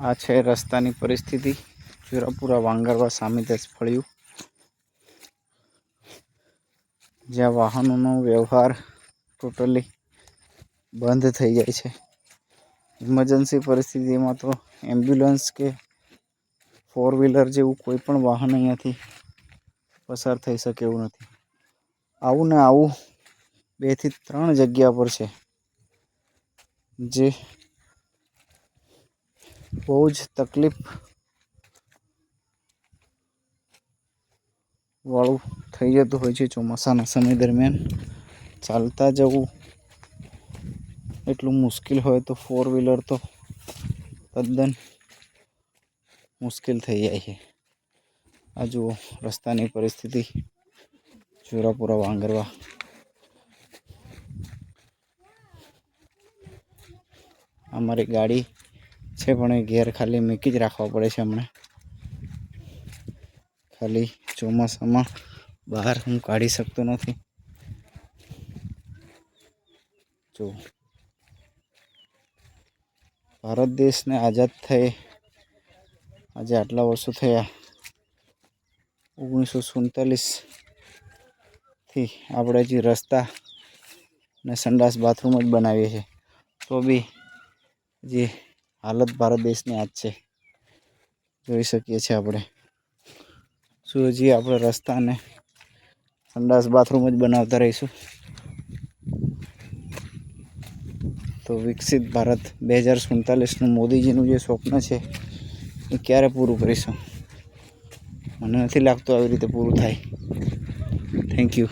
આ છે રસ્તાની પરિસ્થિતિ. ચુરાપુરા વાંગરવા સામે જ ફળ્યું, જ્યાં વાહનોનો વ્યવહાર ટોટલી બંધ થઈ જાય છે. ઇમરજન્સી પરિસ્થિતિમાં તો એમ્બ્યુલન્સ કે 4 વ્હીલર જેવું કોઈ પણ વાહન અહીંયાથી પસાર થઈ શકે એવું નથી. આવું ને આવું 2 થી 3 જગ્યા પર છે, જે બહુ જ તકલીફ વાળું થઈ જતું હોય છે. ચોમાસાના સમય દરમિયાન ચાલતા જવું એટલું મુશ્કેલ હોય તો 4 વ્હીલર તો તદ્દન મુશ્કેલ થઈ જાય છે. આ જુઓ રસ્તાની પરિસ્થિતિ ચુરાપુરા વાંગરવા. અમારી ગાડી છે પણ એ ઘેર ખાલી મૂકી જ રાખવા પડે છે. હમણાં ખાલી ચોમાસામાં બહાર હું કાઢી શકતો નથી. જો ભારત દેશને આઝાદ થઈ આજે આટલા વર્ષો થયા, 1947થી આપણે જે રસ્તા ને સંડાસ બાથરૂમ જ બનાવીએ છીએ, તો બી જે હાલત ભારત દેશની આજ છે જોઈ શકીએ છીએ આપણે. શું હજી આપણે રસ્તાને સંડાસ બાથરૂમ જ બનાવતા રહીશું તો વિકસિત ભારત 2047નું મોદીજીનું જે સ્વપ્ન છે એ ક્યારે પૂરું કરીશું? મને નથી લાગતું આવી રીતે પૂરું થાય. Thank you.